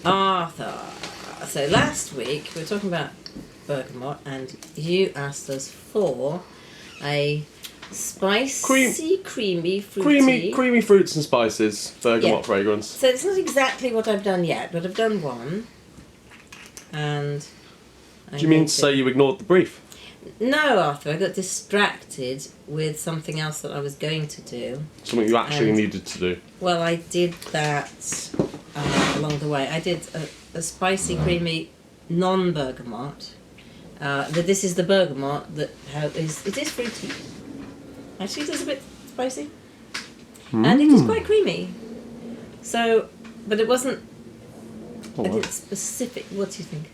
Arthur. So last week we were talking about bergamot, and you asked us for a spicy, creamy, fruity... Creamy fruits and spices, bergamot fragrance. So it's not exactly what I've done yet, but I've done one. And... Do you mean to say you ignored the brief? No, Arthur, I got distracted with something else that I was going to do. Something you actually needed to do? Well, I did that along the way. I did a spicy, creamy, non-bergamot. This is the bergamot that it is fruity. Actually, it is a bit spicy. And it is quite creamy. So, but it wasn't... I did specific... What do you think?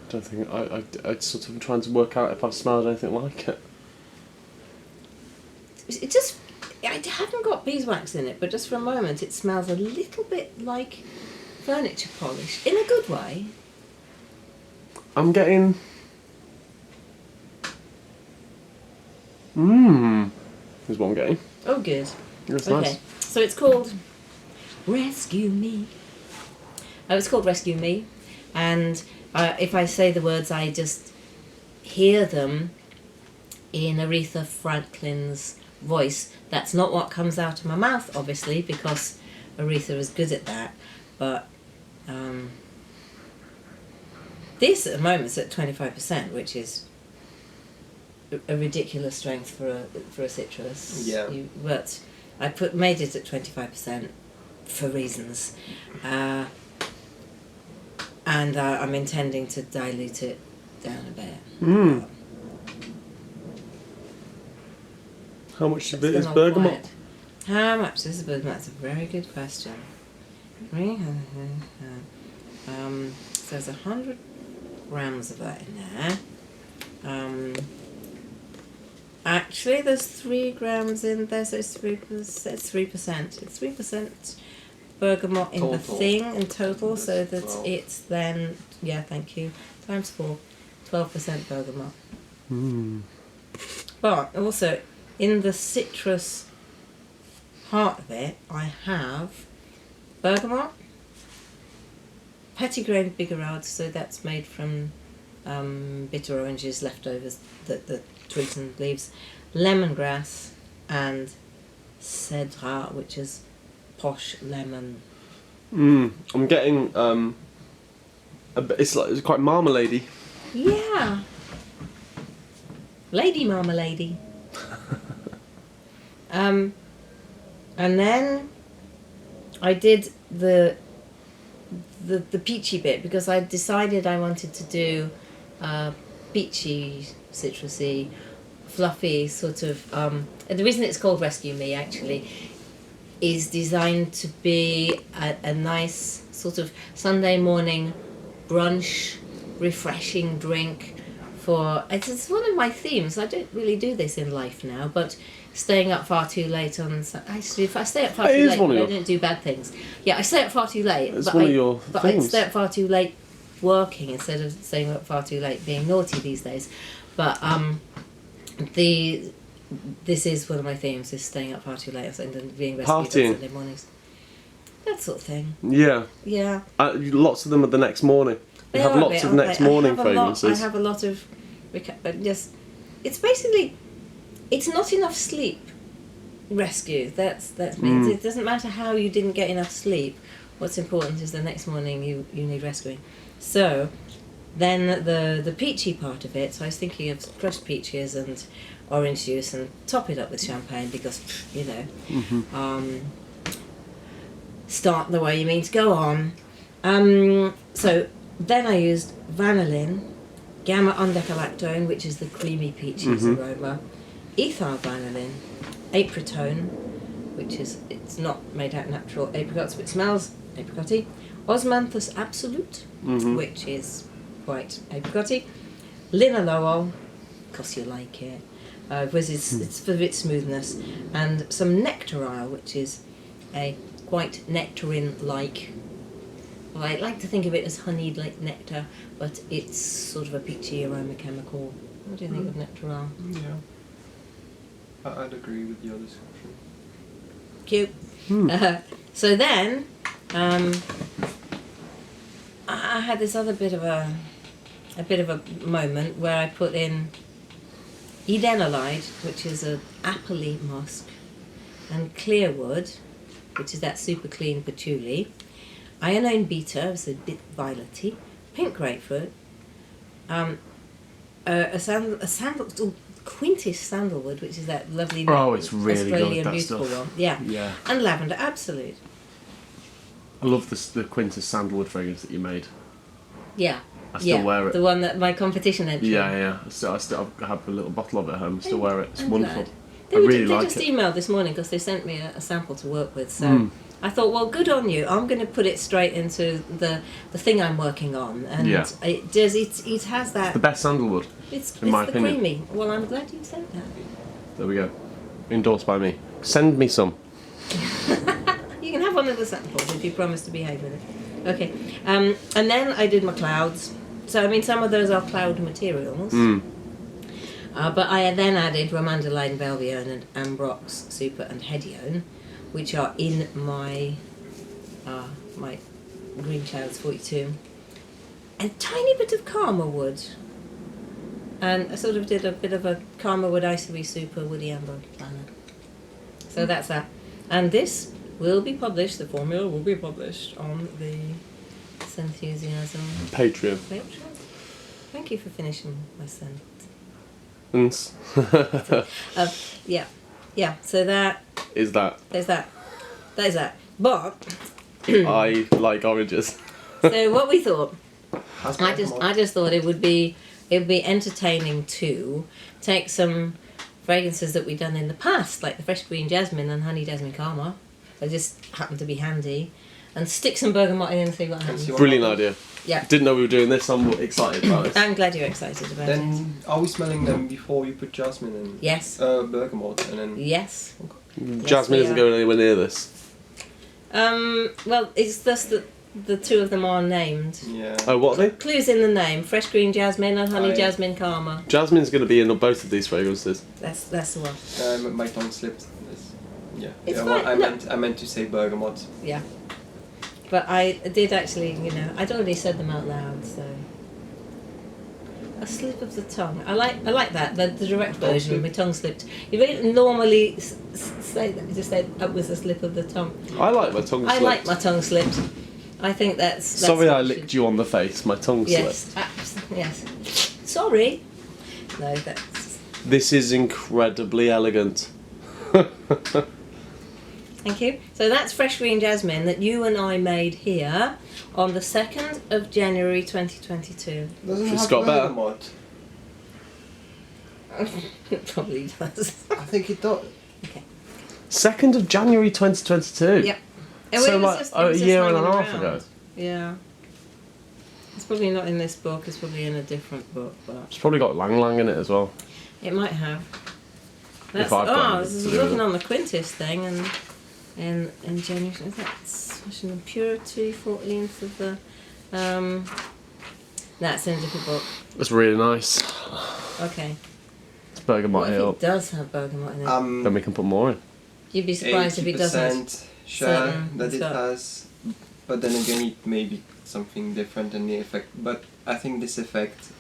I don't think... I sort of trying to work out if I've smelled anything like it. It just... I haven't got beeswax in it, but just for a moment it smells a little bit like furniture polish. In a good way. I'm getting... Is what I'm getting. Oh, good. That's okay. nice. So it's called Rescue Me. Oh, it's called Rescue Me. And if I say the words, I just hear them in Aretha Franklin's voice. That's not what comes out of my mouth, obviously, because Aretha is good at that. But this at the moment is at 25%, which is a ridiculous strength for a citrus. Yeah. But I made it at 25% for reasons, and I'm intending to dilute it down a bit. How much of it is bergamot? Quiet. How much is bergamot? That's a very good question. So there's 100 grams of that in there. Actually, there's 3 grams in there, so it's 3%. It's 3% bergamot in the thing in total, so that it's then, thank you, times 4, 12% bergamot. But also, in the citrus part of it, I have bergamot, petitgrain bigarade, so that's made from bitter oranges, leftovers, the twigs and leaves, lemongrass, and cedra, which is posh lemon. I'm getting it's quite marmalade-y. Yeah. Lady marmalade. And then I did the peachy bit because I decided I wanted to do peachy, citrusy, fluffy sort of. And the reason it's called Rescue Me actually is designed to be a nice sort of Sunday morning brunch, refreshing drink. It's one of my themes. I don't really do this in life now, but staying up far too late on... Actually, if I stay up far too late, I don't do bad things. Yeah, I stay up far too late. It's one of your But things. I stay up far too late working instead of staying up far too late being naughty these days. But this is one of my themes, is staying up far too late and being rescued on Sunday mornings. That sort of thing. Yeah. Yeah. Lots of them are the next morning. You have lots of next morning fragrances. I have a lot of... Just, it's basically... It's not enough sleep rescue. That's me. It doesn't matter how you didn't get enough sleep. What's important is the next morning you need rescuing. So then the peachy part of it, so I was thinking of crushed peaches and orange juice and top it up with champagne because, start the way you mean to go on. So then I used vanillin, gamma undecalactone, which is the creamy peaches aroma, ethyl vanillin, apricot, which is, it's not made out of natural apricots, but it smells apricotty, osmanthus absolute, which is quite apricotty, linalool, because you like it, because it's for its smoothness, and some nectarile, which is a quite nectarine-like. Well, I like to think of it as honeyed like nectar, but it's sort of a peachy aroma chemical. What do you think of nectarile? Yeah. I'd agree with your description. Cute. So then I had this other bit of a moment where I put in Edenolide, which is an appley musk, and Clearwood, which is that super clean patchouli, Iodine Beta, it's a bit violety, pink grapefruit, Quintus sandalwood, which is that lovely it's really Australian good, that beautiful stuff. one. Yeah. Yeah. And lavender absolute. I love the Quintus sandalwood fragrance that you made. Yeah. I still wear it. The one that my competition entry. Yeah. I still have a little bottle of it at home. I still wear it. It's I'm wonderful. glad. They They just emailed this morning because they sent me a sample to work with. So Mm. I thought, well, good on you. I'm going to put it straight into the thing I'm working on, and Yeah. it does. It has that. The best sandalwood. It's in my the opinion. creamy. Well, I'm glad you said that. There we go. Endorsed by me. Send me some. You can have one of the samples if you promise to behave with it. Okay. And then I did my clouds. So I mean, some of those are cloud materials. Mm. But I then added Romandoline, Velvione, and Ambrox, Super, and Hedione, which are in my my Green Clouds 42. A tiny bit of Karma Wood. And I sort of did a bit of a Karma Wood Icery Super Woody Amber planner. So that's that. And this will be published, the formula will be published on the Scenthusiasm Patreon. Patreon. Thank you for finishing my scent. Yeah, so that Is that there's that. But I like oranges. so what we thought, How's I Bergamot? just thought it would be entertaining to take some fragrances that we've done in the past, like the fresh green jasmine and honey jasmine karma. They just happen to be handy, and stick some bergamot in and see what happens. see what- Brilliant idea. Yeah, Didn't know we were doing this. I'm excited about this. I'm glad you're excited about it. Then are we smelling them before you put jasmine in? Yes, Bergamot and then. yes. Jasmine we isn't are. going anywhere near this. Well, it's just that the two of them are named. Yeah. Oh, what are they? Clues in the name: fresh green jasmine and honey Aye. jasmine karma. Jasmine's going to be in both of these fragrances. That's the one. My tongue slipped. Yeah. It's yeah, fine, well, no. I meant to say bergamot. Yeah. But I did actually, I'd already said them out loud, so. A slip of the tongue. I like that, the direct version. slip. My tongue slipped. You don't normally say that. You just say that was a slip of the tongue. I like my tongue I slipped. like my tongue slipped. I think that's Sorry what I you licked should- you on the face. My tongue Yes, slipped. yes. Sorry. No, that's. This is incredibly elegant. Thank you. So that's fresh green jasmine that you and I made here on the 2nd of January 2022. Doesn't It's have got better. bergamot. It probably does. I think it does. 2nd of January 2022. Yep. So like a year and a half ago. Yeah. It's probably not in this book, it's probably in a different book, but It's probably got Lang Lang in it as well. it might have. That's, I've got I anything was to do looking with it. on the Quintus thing and in January, that's purity, 14th of the that's in a different book. It's really nice. Okay. It's bergamot What it if up. it does have bergamot in it? Then we can put more in. You'd be surprised if it doesn't. 80% share Certain that it stuff. has, but then again it may be something different in the effect. But I think this effect,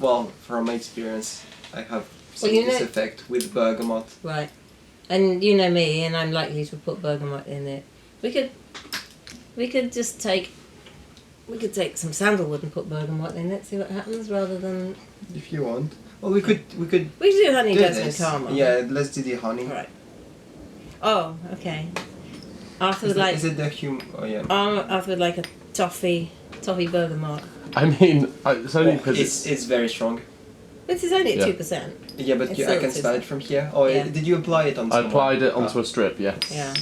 well, from my experience, I have seen this effect with bergamot. Right. And you know me, and I'm likely to put bergamot in it. We could just take some sandalwood and put bergamot in it, see what happens, rather than If you want. Well, we could we could do honey do jasmine this. karma. Yeah, let's do the honey. Right. Oh, okay. Arthur Is would like it the Oh yeah. Arthur would like a toffee bergamot. I mean, it's only because it's very strong. This is only at Yeah. 2%. Yeah, but It's I still can too smell it from here. Oh, Yeah. did you apply it on I someone? applied it onto a strip, yes. Yeah.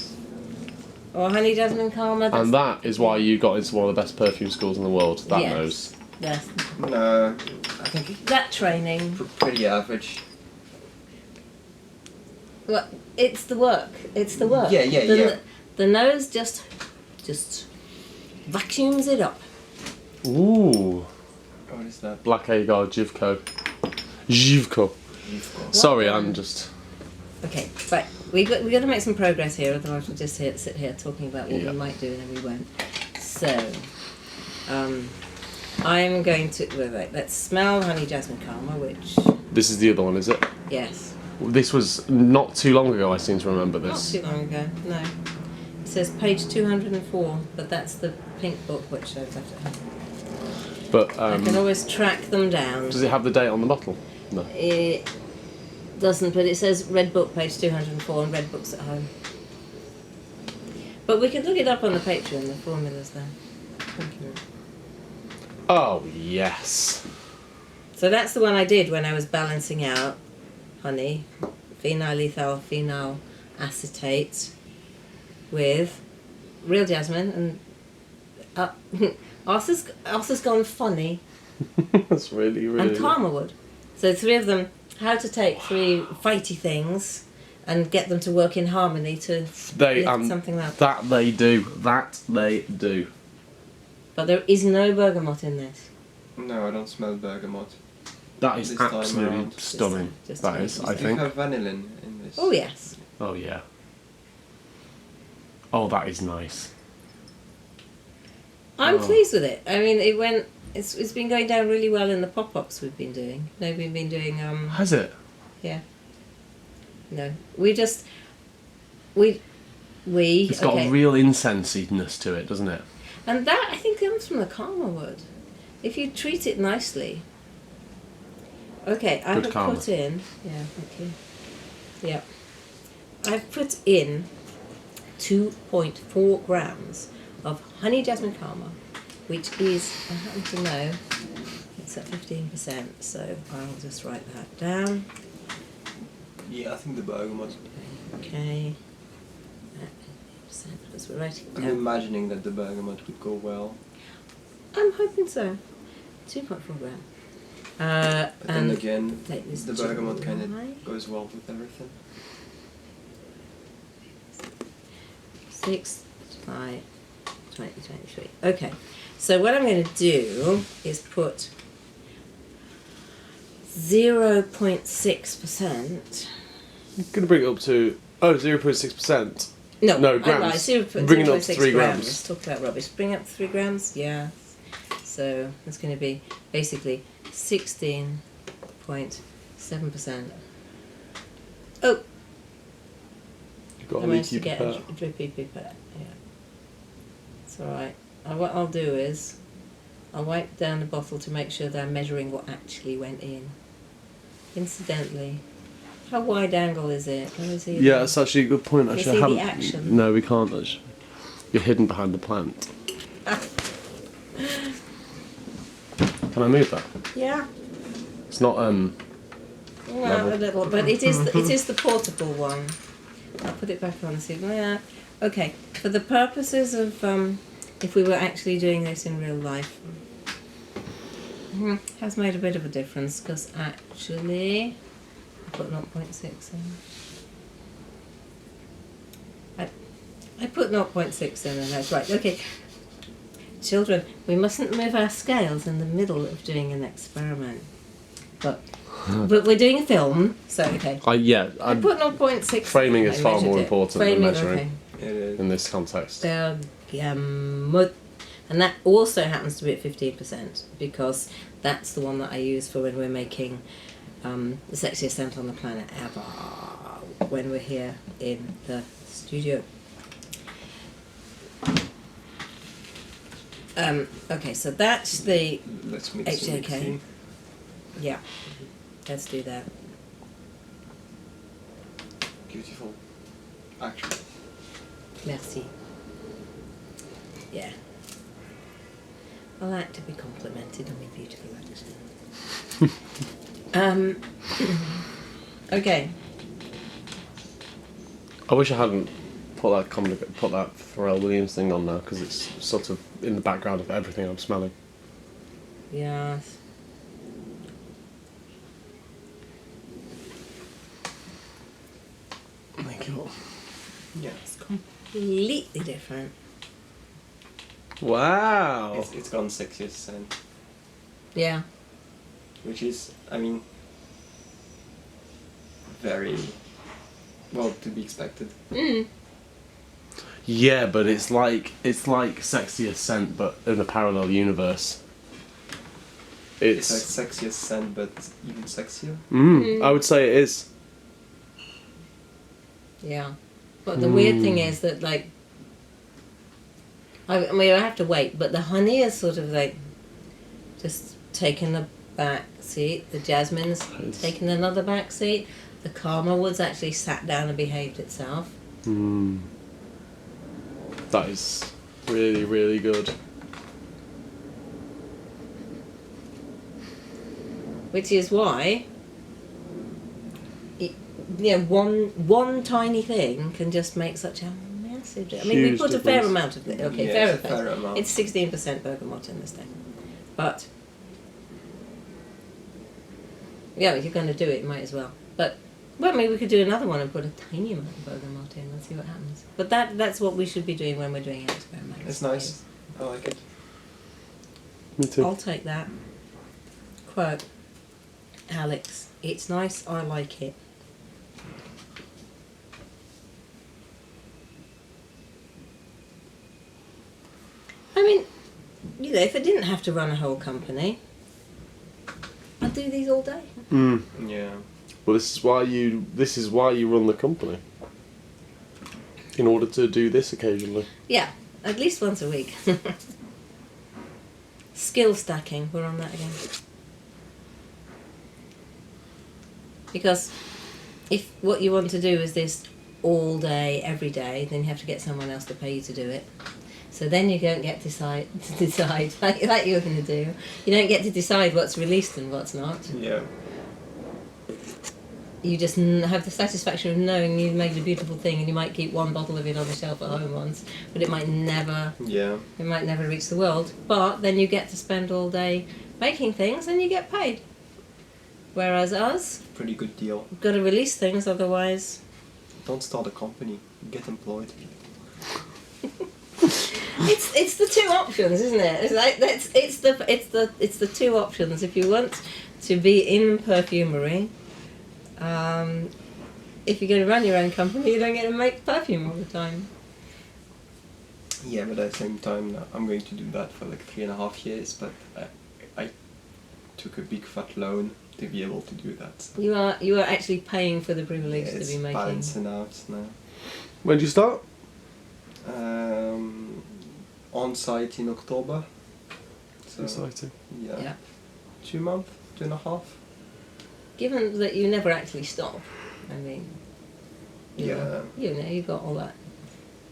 Or honey jasmine karma. And that is why you got into one of the best perfume schools in the world. That Yes. knows. Yes. No, I think That training. pretty average. Well, it's the work. It's the work. Yeah, yeah. The nose just vacuums it up. Ooh. What is that? Black Agar Jivko. Jivko. Sorry, I'm just... Okay, right. we got to make some progress here, otherwise we'll just sit here talking about what Yeah. we might do and then we won't. So, I'm going to wait. Let's smell Honey Jasmine Karma, which This is the other one, is it? yes, This was not too long ago. I seem to remember not this. too long ago. No, it says page 204, but that's the pink book which I've left at home. But I can always track them down. does it have the date on the bottle? No. It doesn't, but it says Red Book, page 204, and Red Book's at home. But we could look it up on the Patreon, the formula's there. Thank you. Oh yes. So that's the one I did when I was balancing out honey, phenyl ethyl phenyl acetate with real jasmine and ours has gone funny That's really and karma wood. So three of them, how to take three fighty things and get them to work in harmony to They lift something up. that they do. That they do. But there is no bergamot in this. No, I don't smell bergamot. That is This time absolutely around. stunning. Just That to is, make I Do you think. have vanillin in this? Oh yes. Oh yeah. Oh, that is nice. I'm Oh. pleased with it. I mean, it's been going down really well in the pop-ups we've been doing. No, we've been doing Has it? yeah. No, we It's got okay. a real incensiness to it, doesn't it? And that I think comes from the karma wood. If you treat it nicely. Okay, I Good have karma. put in. Yeah, thank you. Yeah, I've put in 2.4 grams of Honey Jasmine Karma, which is, I happen to know, it's at 15%. So I'll just write that down. Yeah, I think the bergamot. Okay. At 15%, because we're writing it I'm down. imagining that the bergamot would go well. I'm hoping so. 2.4 grams. But then And again, take this the bergamot dry. kind of goes well with everything. 6 July 2023. Okay, so what I'm going to do is put 0.6%. I'm gonna bring it up to 0.6%. No, No, I grams. lied. Bring it up to 0.6 3 grams. Let's talk about rubbish. Bring up to 3 grams. Yeah. So it's going to be basically 16.7%. Oh, You've got I a managed to leaky get a pipette. drippy pipette. Yeah. It's alright. What I'll do is I'll wipe down the bottle to make sure that I'm measuring what actually went in. Incidentally, how wide angle is it? Can we see Yeah, that? that's actually a good point. Can we Actually, see I the haven't. action? No, we can't. Actually. You're hidden behind the plant. Can I move that? Yeah. It's not Well, Level. a little, but it is the portable one. I'll put it back on and see. Yeah. Okay. For the purposes of if we were actually doing this in real life, has made a bit of a difference because actually I put 0.6 in. I put 0.6 in, and that's right. Okay. Children, we mustn't move our scales in the middle of doing an experiment. But we're doing a film, so okay. I put 0.6. Framing is I far measured more it. important Framing, than measuring okay. It is. in this context. Bergamot. And that also happens to be at 15% because that's the one that I use for when we're making the sexiest scent on the planet ever, when we're here in the studio. Okay, so that's the Let's mix it. HJK. Yeah, let's do that. Beautiful. Actually. Merci. Yeah. I like to be complimented on my beautiful accent. Okay. I wish I hadn't put that Pharrell Williams thing on there because it's sort of in the background of everything I'm smelling. Yes. Thank you. Yeah. It's completely different. Wow. It's gone sexiest scent. Yeah. Which is, I mean, very well, to be expected. Mm. Yeah, but it's like Sexiest Scent, but in a parallel universe. It's like sexiest scent, but even sexier. I would say it is. Yeah. But the weird thing is that, like, I mean, I have to wait, but the honey is sort of like just taking the back seat. The jasmine's taking another back seat. The Karma Wood's actually sat down and behaved itself. That is really, really good. Which is why, one tiny thing can just make such a massive difference. I mean, we Huge put a fair difference. amount of it. Okay, Yeah, fair amount. amount. It's 16% bergamot in this thing. But, yeah, if you're going to do it, you might as well. But, well, maybe we could do another one and put a tiny amount of bergamot in and see what happens. But that's what we should be doing when we're doing experiments. It's nice. I like it. Me too. I'll take that. Quote, Alex, it's nice, I like it. I mean, if I didn't have to run a whole company, I'd do these all day. Yeah. Well, this is why you run the company. In order to do this occasionally. Yeah, at least once a week. Skill stacking, we're on that again. Because if what you want to do is this all day, every day, then you have to get someone else to pay you to do it. So then you don't get to decide like you're going to do. You don't get to decide what's released and what's not. Yeah. You just have the satisfaction of knowing you've made a beautiful thing, and you might keep one bottle of it on the shelf at home once, but it might never reach the world. But then you get to spend all day making things and you get paid. Whereas us, Pretty good deal. we've got to release things, otherwise Don't start a company. Get employed. it's the two options, isn't it? It's like it's the two options. If you want to be in perfumery, if you're going to run your own company, you don't get to make perfume all the time. Yeah, but at the same time, I'm going to do that for like 3.5 years. But I took a big fat loan to be able to do that. You are actually paying for the privilege to be making. It's balancing out now. When did you start? On site in October. So, Exciting. yeah. 2 months, 2.5. Given that you never actually stop, I mean, Yeah. You've got all that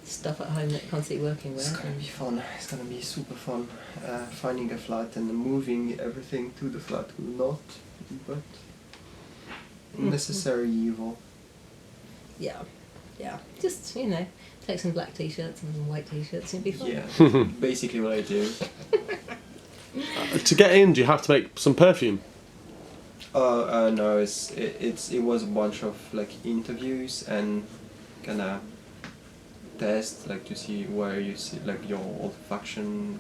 stuff at home that you're constantly working with. It's gonna be fun. It's gonna be super fun. Finding a flat and moving everything to the flat will not, but necessary evil. Yeah. Just, take some black t-shirts and some white t-shirts and be fun. Yeah, basically what I do. To get in, do you have to make some perfume? No, it was a bunch of like interviews and kinda tests, like to see where you see like your olfaction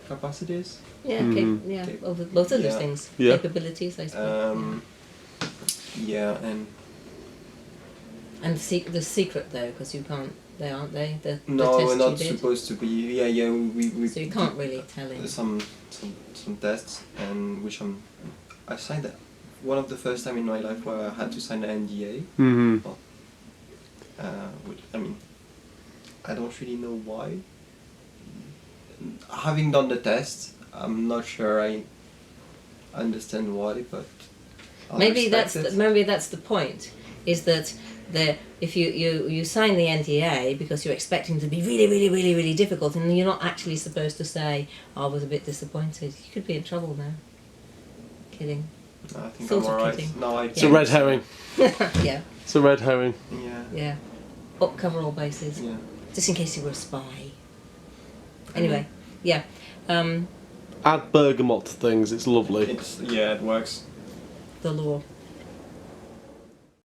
capacities. Yeah, both of those things. Yeah. Capabilities, I suppose. Yeah, And the secret though, because you can't. They aren't they? The no, tests we're not you did? supposed to be. Yeah. We So you can't really tell him. some tests, and which I signed that one of the first time in my life where I had to sign an NDA. Mm-hmm. Which, I mean, I don't really know why. Having done the test, I'm not sure I understand why, but Maybe that's the point. Is that if you sign the NDA because you're expecting to be really, really, really, really difficult, and you're not actually supposed to say, "I was a bit disappointed." You could be in trouble now. Kidding. No, I think Sort I'm of alright. kidding. No, It's a red herring. Yeah. It's a red herring. Yeah. Cover all bases. Yeah. Just in case you were a spy. Anyway, yeah. Add bergamot to things, it's lovely. It works. The law.